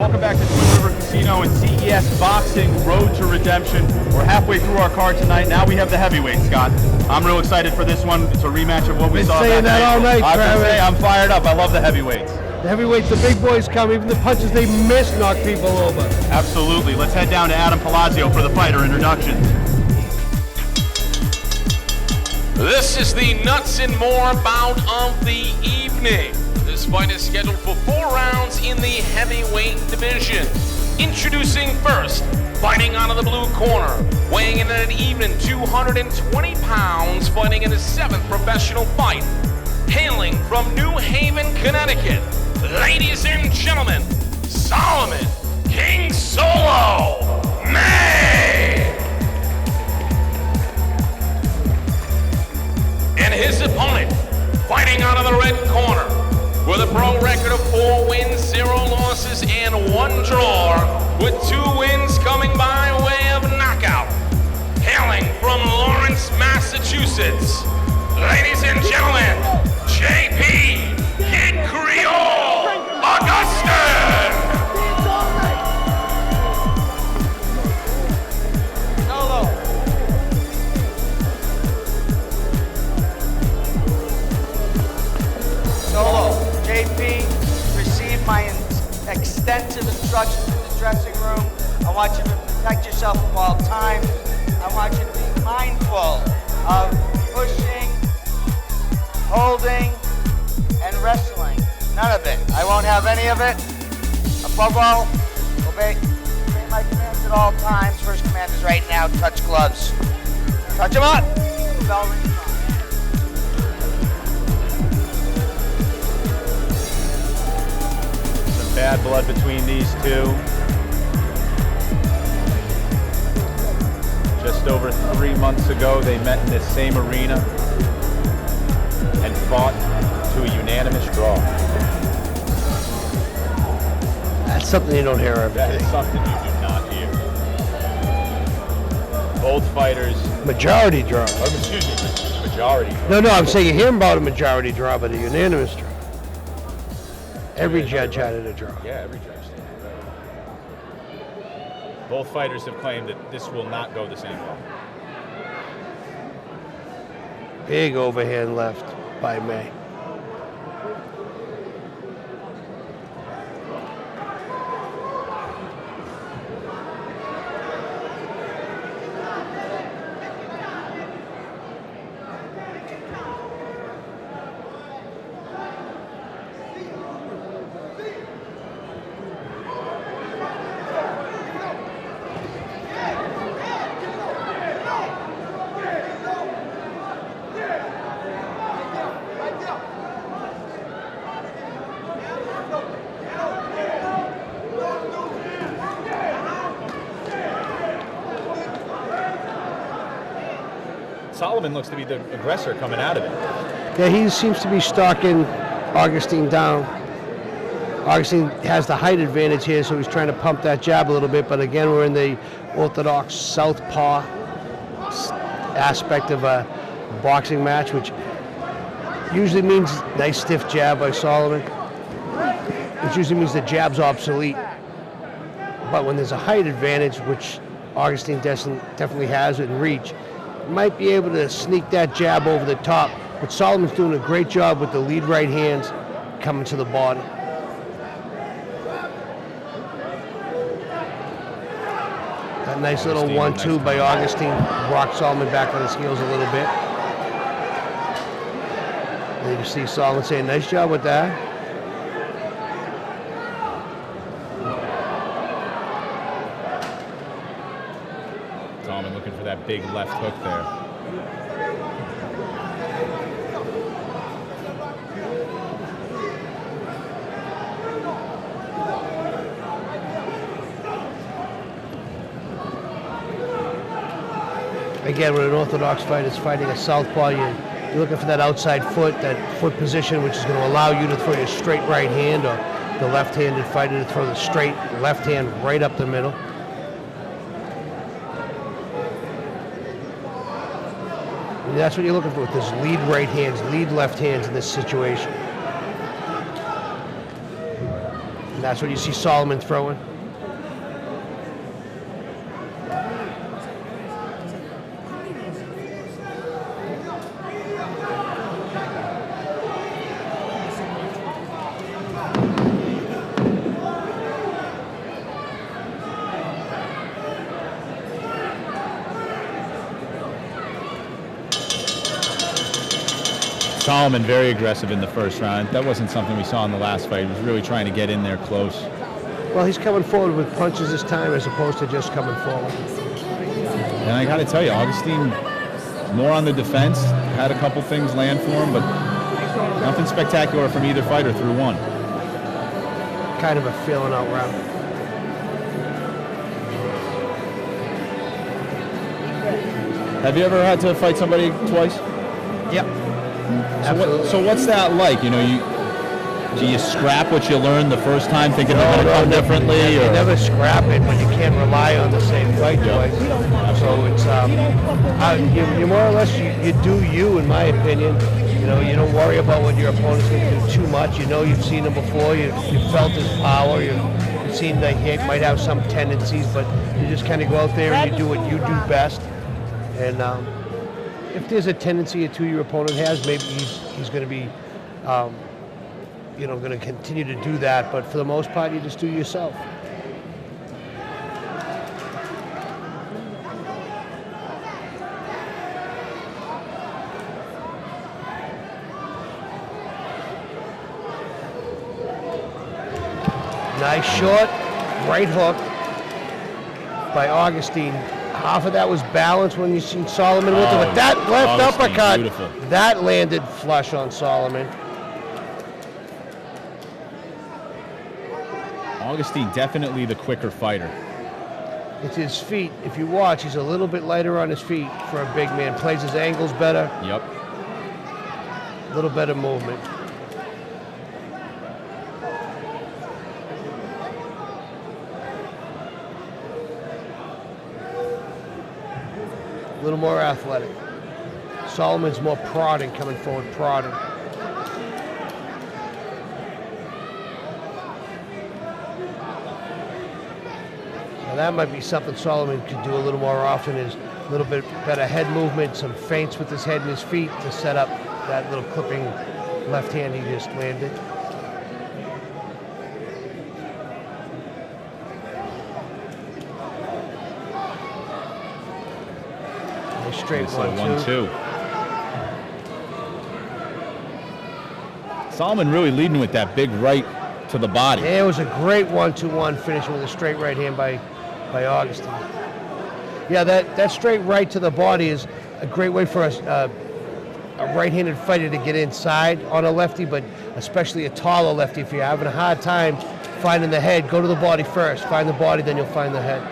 Welcome back to Twin River Casino and CES Boxing Road to Redemption. We're halfway through our card tonight. Now we have the heavyweight, Scott. I'm real excited for this one. It's a rematch of what we saw. Been saying that all night, Travis. I'm fired up. I love the heavyweights. The heavyweights, the big boys come. Even the punches they miss knock people over. Absolutely. Let's head down to Adam Palazzo for the fighter introductions. This is the nuts and more bout of the evening. This fight is scheduled for 4 rounds in the heavyweight division. Introducing first, fighting out of the blue corner, weighing in at an even 220 pounds, fighting in his 7th professional fight. Hailing from New Haven, Connecticut, ladies and gentlemen, Solomon King Solo May. And his opponent, fighting out of the red corner, with a pro record of 4 wins, 0 losses, and 1 draw, with 2 wins coming by way of knockout. Hailing from Lawrence, Massachusetts, ladies and gentlemen, JP Kid Creole Augustin. Solo, JP, receive my extensive instructions in the dressing room. I want you to protect yourself from all time. I want you to be mindful of pushing, holding, and wrestling. None of it. I won't have any of it. Above all, obey my commands at all times. First command is right now, touch gloves. Touch them up. Bell rings on. Bad blood between these two. Just over 3 months ago, they met in this same arena and fought to a unanimous draw. That's something you don't hear every That day. is something you do not hear. Both fighters. Majority draw. Excuse me, majority draw. No, I'm saying you hear about a majority draw, but a unanimous draw. Every judge had it a draw. Yeah, every judge did. Both fighters have claimed that this will not go the same way. Big overhand left by May. Solomon looks to be the aggressor coming out of it. Yeah, he seems to be stalking Augustin down. Augustin has the height advantage here, so he's trying to pump that jab a little bit, but again, we're in the orthodox southpaw aspect of a boxing match, which usually means nice stiff jab by Solomon, which usually means the jab's obsolete. But when there's a height advantage, which Augustin definitely has in reach, might be able to sneak that jab over the top, but Solomon's doing a great job with the lead right hands coming to the body. That nice little 1-2 by Augustin rocked Solomon back on his heels a little bit. And you can see Solomon saying, nice job with that. Solomon looking for that big left hook there. Again, when an orthodox fighter is fighting a southpaw, you're looking for that outside foot, that foot position, which is going to allow you to throw your straight right hand, or the left-handed fighter to throw the straight left hand right up the middle. And that's what you're looking for with this lead right hands, lead left hands in this situation. That's what you see Solomon throwing. Solomon very aggressive in the first round. That wasn't something we saw in the last fight. He was really trying to get in there close. Well, he's coming forward with punches this time as opposed to just coming forward. And I got to tell you, Augustin, more on the defense, had a couple things land for him, but nothing spectacular from either fighter through one. Kind of a feeling out round. Have you ever had to fight somebody twice? Yep. So what's that like? You know, do you scrap what you learned the first time, thinking they're going to come differently? You or? never scrap it, but you can't rely on the same fight twice. So it's you more or less you do you, in my opinion. You know, you don't worry about what your opponent's going to do too much. You know, you've seen him before. You've felt his power. You've seen that he might have some tendencies, but you just kind of go out there and you do what you do best. And if there's a tendency or two your opponent has, maybe he's going to be, going to continue to do that. But for the most part, you just do yourself. Nice short right hook by Augustin. Half of that was balanced when you see Solomon with it, but that left Augustin, uppercut, beautiful. that landed flush on Solomon. Augustin, definitely the quicker fighter. It's his feet. If you watch, he's a little bit lighter on his feet for a big man. Plays his angles better. Yep. A little better movement. A little more athletic. Solomon's more prodding, coming forward, prodding. Now that might be something Solomon could do a little more often, is a little bit better head movement, some feints with his head and his feet to set up that little clipping left hand he just landed. Straight Nice little 1-2. Solomon really leading with that big right to the body. Yeah, it was a great 1-2-1, finishing with a straight right hand by Augustin. Yeah, that straight right to the body is a great way for a right-handed fighter to get inside on a lefty, but especially a taller lefty. If you're having a hard time finding the head, go to the body first. Find the body, then you'll find the head.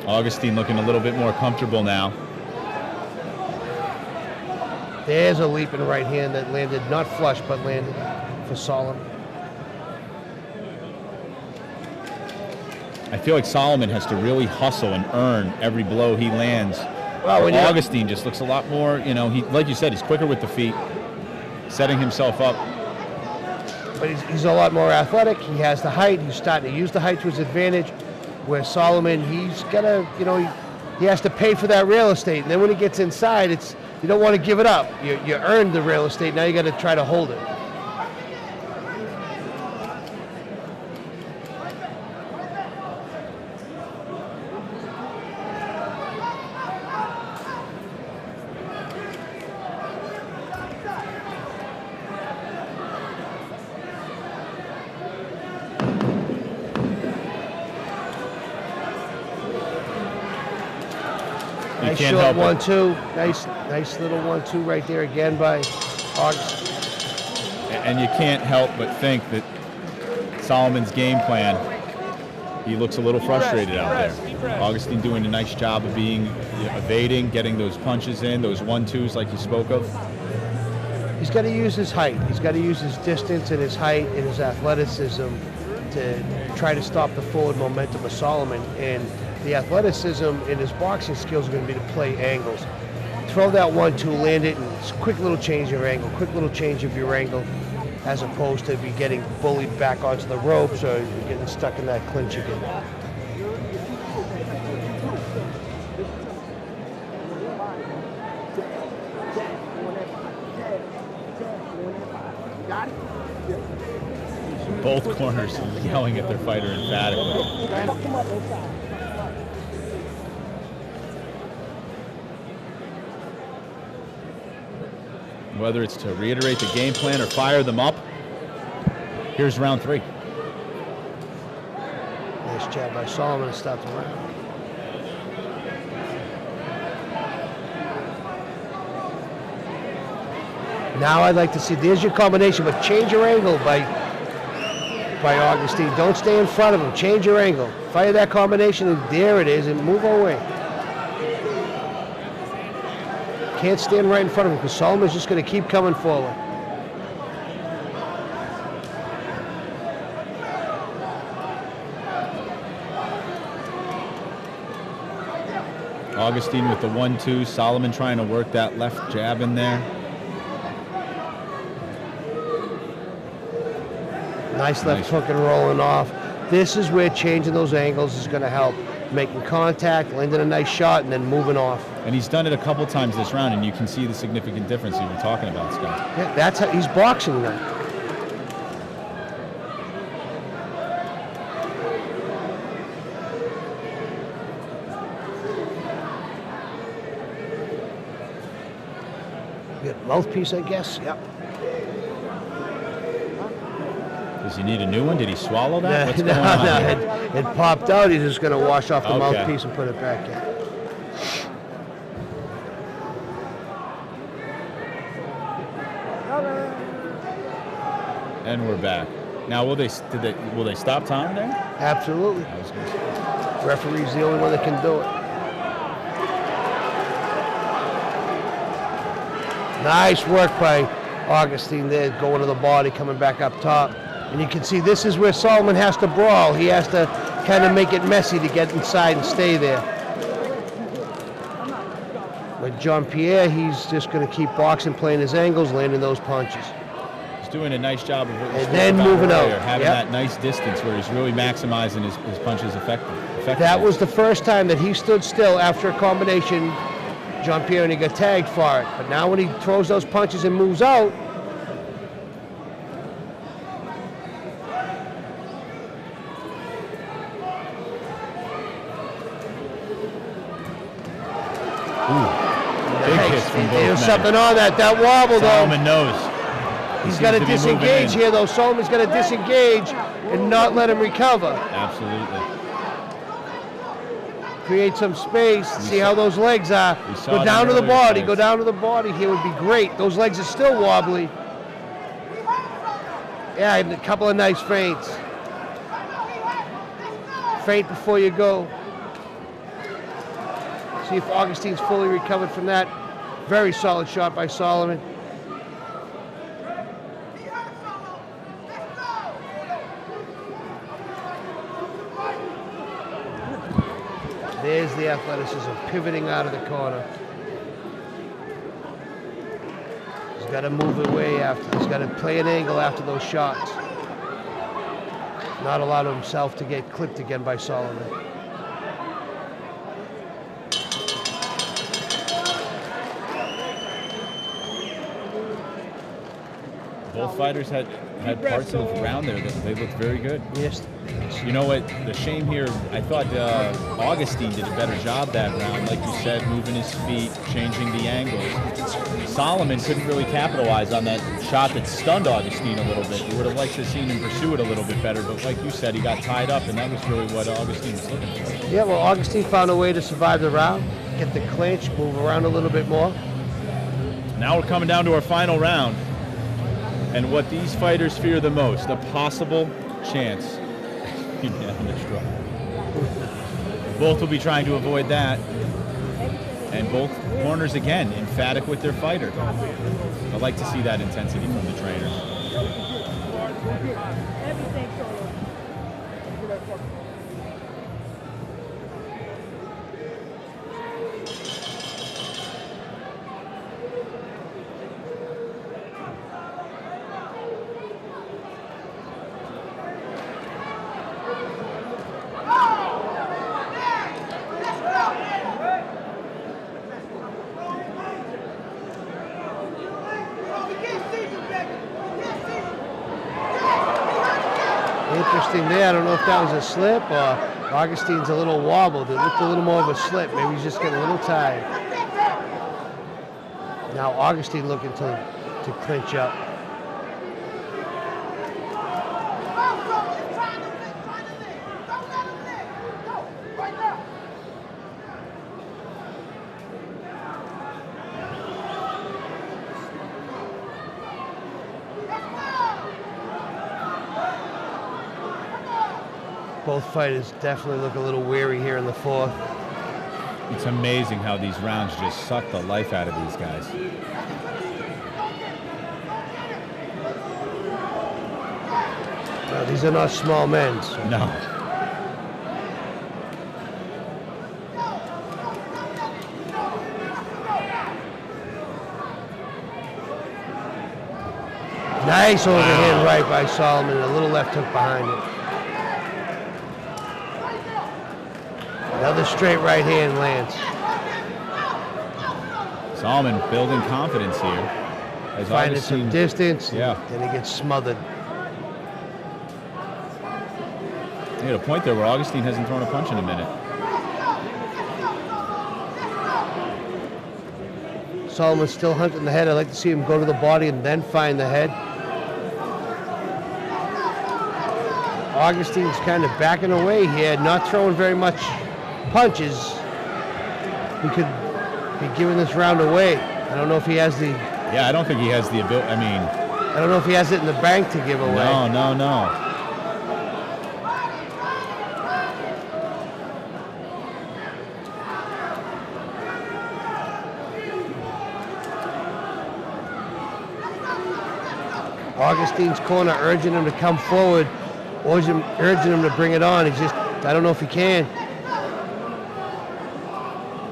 Augustin looking a little bit more comfortable now. There's a leaping right hand that landed, not flush, but landed for Solomon. I feel like Solomon has to really hustle and earn every blow he lands. Well, when Augustin just looks a lot more, he, like you said, he's quicker with the feet, setting himself up. But he's a lot more athletic. He has the height. He's starting to use the height to his advantage. Where Solomon, he's got to, he has to pay for that real estate. And then when he gets inside, you don't want to give it up. You earned the real estate. Now you got to try to hold it. Nice short 1-2. Nice little 1-2 right there again by Augustin. And you can't help but think that Solomon's game plan, he looks a little frustrated out there. Augustin doing a nice job of being evading, getting those punches in, those 1-2s like you spoke of. He's got to use his height. He's got to use his distance and his height and his athleticism to try to stop the forward momentum of Solomon. And the athleticism and his boxing skills are going to be to play angles. Throw that 1-2, land it, and quick little change of angle, quick little change of your angle. as opposed to be getting bullied back onto the ropes or getting stuck in that clinch again. Both corners yelling at their fighter emphatically. Whether it's to reiterate the game plan or fire them up, here's round 3. Nice jab by Solomon to start the round. Now I'd like to see, there's your combination, but change your angle by Augustin. Don't stay in front of him. Change your angle. Fire that combination, and there it is, and move away. Can't stand right in front of him because Solomon's just going to keep coming forward. Augustin with the 1-2, Solomon trying to work that left jab in there. Nice left hook and rolling off. This is where changing those angles is going to help. Making contact, landing a nice shot, and then moving off. And he's done it a couple times this round, and you can see the significant difference you were talking about, Scott. Yeah, that's how he's boxing now. Good mouthpiece, I guess. Yep. Does he need a new one? Did he swallow that? What's going on here? It popped out. He's just going to wash off the Okay. mouthpiece and put it back in. And we're back. Now, will they stop time there? Absolutely. I was gonna say. Referee's the only one that can do it. Nice work by Augustin there, going to the body, coming back up top. And you can see this is where Solomon has to brawl. He has to kind of make it messy to get inside and stay there. With Jean-Pierre, he's just going to keep boxing, playing his angles, landing those punches. He's doing a nice job of what we And spoke then about moving out. earlier, having Yep. that nice distance where he's really maximizing his punches effectively. That was the first time that he stood still after a combination, Jean-Pierre, and he got tagged for it. But now when he throws those punches and moves out, big hits from both there's men. something on that. That wobble, though. Solomon knows. He's seems got to to be moving disengage in. here, though. Solomon's got to disengage and not let him recover. Absolutely. Create some space. See how those legs are. we saw Go it down in to the earlier body. fights. Go down to the body here would be great. Those legs are still wobbly. Yeah, and a couple of nice feints. Feint before you go. See if Augustin's fully recovered from that. Very solid shot by Solomon. There's the athleticism, pivoting out of the corner. He's got to move away after. He's got to play an angle after those shots. Not allow himself to get clipped again by Solomon. Both fighters had parts of the round there that they looked very good. Yes. You know what? The shame here, I thought Augustin did a better job that round. Like you said, moving his feet, changing the angles. Solomon couldn't really capitalize on that shot that stunned Augustin a little bit. You would have liked to have seen him pursue it a little bit better, but like you said, he got tied up, and that was really what Augustin was looking for. Yeah, well, Augustin found a way to survive the round, get the clinch, move around a little bit more. Now we're coming down to our final round. And what these fighters fear the most, a possible chance in the struggle. Both will be trying to avoid that. And both corners, again, emphatic with their fighter. I like to see that intensity from the trainers. interesting there. I don't know if that was a slip or Augustin's a little wobbled. It looked a little more of a slip. Maybe he's just getting a little tired. Now Augustin looking to clinch up. Both fighters definitely look a little weary here in the fourth. It's amazing how these rounds just suck the life out of these guys. No, these are not small men. So. No. Nice overhand right by Solomon, a little left hook behind it. Another straight right hand lands. Solomon building confidence here. As Finding Augustin, some distance, yeah. Then he gets smothered. He had a point there where Augustin hasn't thrown a punch in a minute. Solomon's still hunting the head. I'd like to see him go to the body and then find the head. Augustin's kind of backing away here, not throwing very much punches. He could be giving this round away. I don't know if he has the... Yeah, I don't think he has the ability. I mean... I don't know if he has it in the bank to give away. No. Augustin's corner urging him to come forward, urging him to bring it on. He's just, I don't know if he can.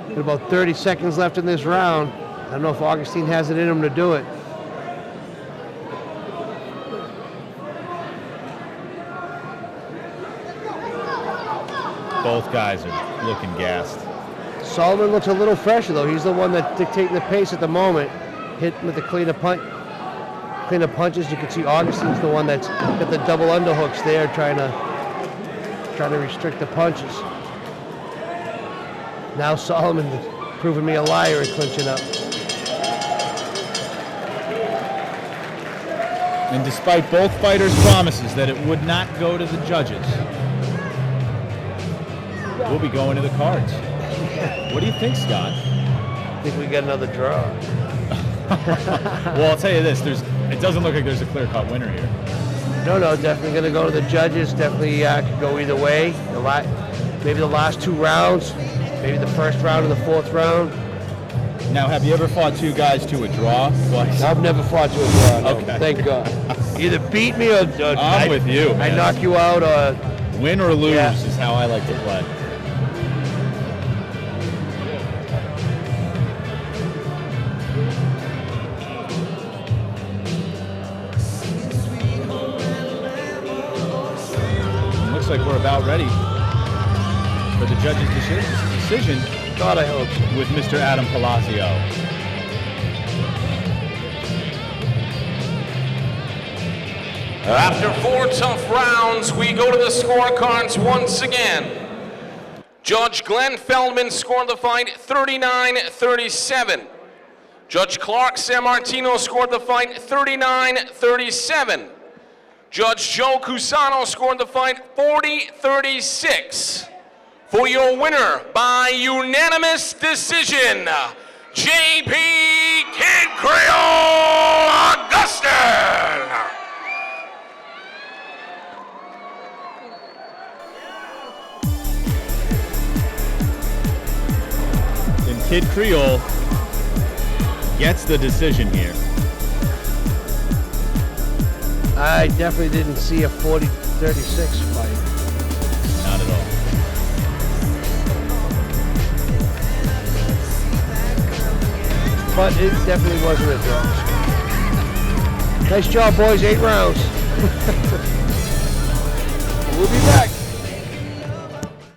Got about 30 seconds left in this round. I don't know if Augustin has it in him to do it. Both guys are looking gassed. Solomon looks a little fresher though. He's the one that's dictating the pace at the moment. Hit with the cleaner punches. You can see Augustin's the one that's got the double underhooks there, trying to restrict the punches. Now Solomon proving me a liar and clinching up. And despite both fighters' promises that it would not go to the judges, we'll be going to the cards. What do you think, Scott? I think we got another draw. Well, I'll tell you this, it doesn't look like there's a clear-cut winner here. No, definitely going to go to the judges. Definitely could go either way. Maybe the last two rounds, maybe the first round and the fourth round. Now, have you ever fought two guys to a draw? I've never fought to a draw. No, okay. Thank God. Either beat me or I'm with you. I knock you out or... Win or lose is how I like to play. Looks like we're about ready for the judge's decision. God, I hope so. With Mr. Adam Palacio. After 4 tough rounds, we go to the scorecards once again. Judge Glenn Feldman scored the fight 39-37. Judge Clark Sammartino scored the fight 39-37. Judge Joe Cusano scored the fight 40-36. For your winner by unanimous decision, J.P. Kid Creole Augustin. And Kid Creole gets the decision here. I definitely didn't see a 40-36 fight. Not at all. But it definitely wasn't a draw. Nice job, boys. 8 rounds. We'll be back.